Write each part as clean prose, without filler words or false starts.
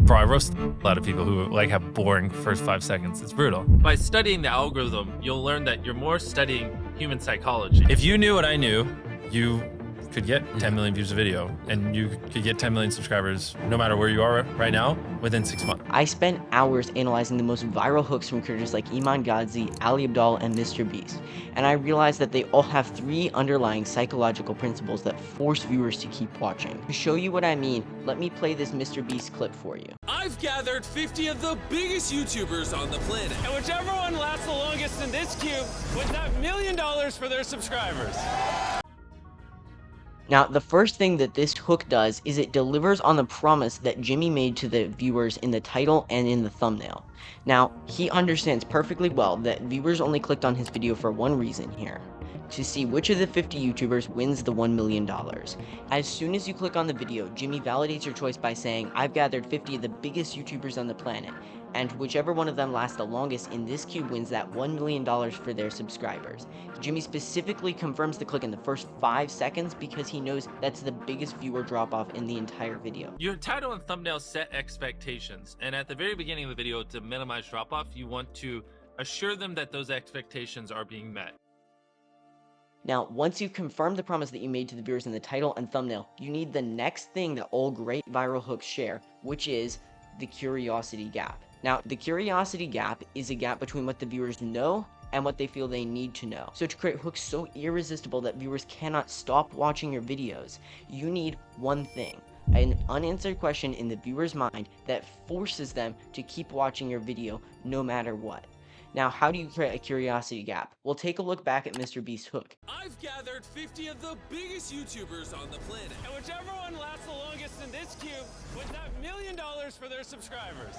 Bro, I roast a lot of people who like have boring first 5 seconds. It's brutal. By studying the algorithm, you'll learn that you're more studying human psychology. If you knew what I knew, you could get 10 million views a video, and you could get 10 million subscribers no matter where you are right now within 6 months. I spent hours analyzing the most viral hooks from creators like Iman Gadzhi, Ali Abdaal, and MrBeast, and I realized that they all have 3 underlying psychological principles that force viewers to keep watching. To show you what I mean, let me play this MrBeast clip for you. I've gathered 50 of the biggest YouTubers on the planet, and whichever one lasts the longest in this cube wins that $1 million for their subscribers. Now, the first thing that this hook does is it delivers on the promise that Jimmy made to the viewers in the title and in the thumbnail. Now, he understands perfectly well that viewers only clicked on his video for one reason here: to see which of the 50 YouTubers wins the $1 million. As soon as you click on the video, Jimmy validates your choice by saying, "I've gathered 50 of the biggest YouTubers on the planet, and whichever one of them lasts the longest in this cube wins that $1 million for their subscribers." Jimmy specifically confirms the click in the first 5 seconds because he knows that's the biggest viewer drop-off in the entire video. Your title and thumbnail set expectations, and at the very beginning of the video, to minimize drop-off, you want to assure them that those expectations are being met. Now, once you've confirmed the promise that you made to the viewers in the title and thumbnail, you need the next thing that all great viral hooks share, which is the curiosity gap. Now, the curiosity gap is a gap between what the viewers know and what they feel they need to know. So to create hooks so irresistible that viewers cannot stop watching your videos, you need one thing: an unanswered question in the viewer's mind that forces them to keep watching your video no matter what. Now, how do you create a curiosity gap? Well, take a look back at MrBeast's hook. I've gathered 50 of the biggest YouTubers on the planet, and whichever one lasts the longest in this cube wins that $1 million for their subscribers.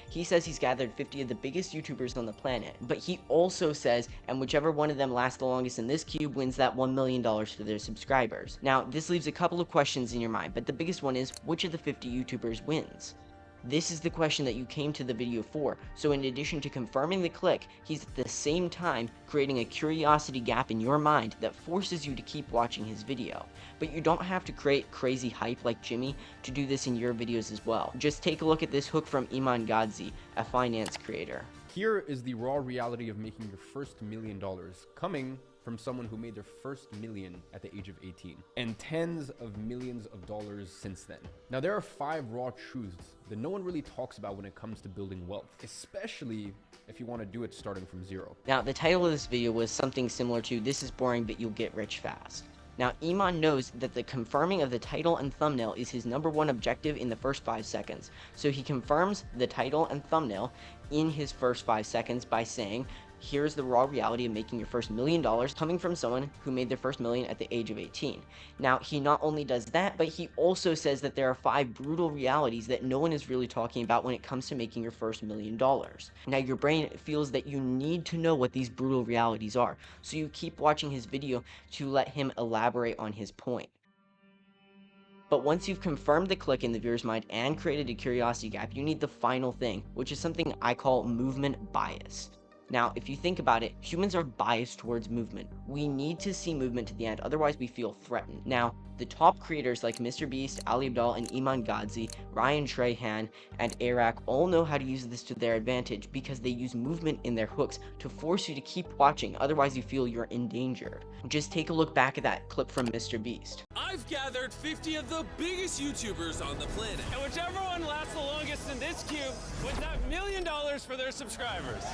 He says he's gathered 50 of the biggest YouTubers on the planet, but he also says, and whichever one of them lasts the longest in this cube wins that $1 million for their subscribers. Now, this leaves a couple of questions in your mind, but the biggest one is, which of the 50 YouTubers wins? This is the question that you came to the video for, so in addition to confirming the click, he's at the same time creating a curiosity gap in your mind that forces you to keep watching his video. But you don't have to create crazy hype like Jimmy to do this in your videos as well. Just take a look at this hook from Iman Gadzhi, a finance creator. Here is the raw reality of making your first $1 million, coming from someone who made their first million at the age of 18, and tens of millions of dollars since then. Now, there are 5 raw truths that no one really talks about when it comes to building wealth, especially if you want to do it starting from zero. Now, the title of this video was something similar to "This is boring, but you'll get rich fast." Now, Iman knows that the confirming of the title and thumbnail is his #1 objective in the first 5 seconds. So he confirms the title and thumbnail in his first 5 seconds by saying, "Here's the raw reality of making your first $1 million coming from someone who made their first million at the age of 18. Now, he not only does that, but he also says that there are 5 brutal realities that no one is really talking about when it comes to making your first $1 million. Now, your brain feels that you need to know what these brutal realities are, so you keep watching his video to let him elaborate on his point. But once you've confirmed the click in the viewer's mind and created a curiosity gap, you need the final thing, which is something I call movement bias. Now, if you think about it, humans are biased towards movement. We need to see movement to the end, otherwise we feel threatened. Now, the top creators like MrBeast, Ali Abdaal, and Iman Gadzhi, Ryan Trahan, and Arak all know how to use this to their advantage because they use movement in their hooks to force you to keep watching, otherwise you feel you're in danger. Just take a look back at that clip from MrBeast. I've gathered 50 of the biggest YouTubers on the planet, and whichever one lasts the longest in this cube wins that $1 million for their subscribers.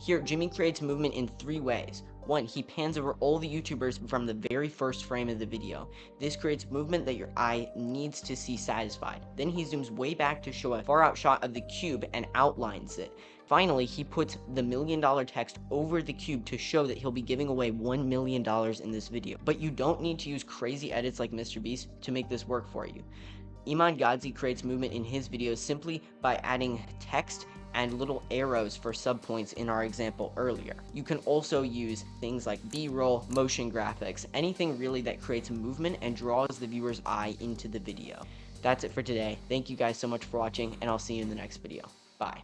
Here, Jimmy creates movement in 3 ways. 1, he pans over all the YouTubers from the very first frame of the video. This creates movement that your eye needs to see satisfied. Then he zooms way back to show a far out shot of the cube and outlines it. Finally, he puts the $1 million text over the cube to show that he'll be giving away $1 million in this video. But you don't need to use crazy edits like MrBeast to make this work for you. Iman Gadzhi creates movement in his videos simply by adding text and little arrows for subpoints in our example earlier. You can also use things like B-roll, motion graphics, anything really that creates movement and draws the viewer's eye into the video. That's it for today. Thank you guys so much for watching, and I'll see you in the next video. Bye.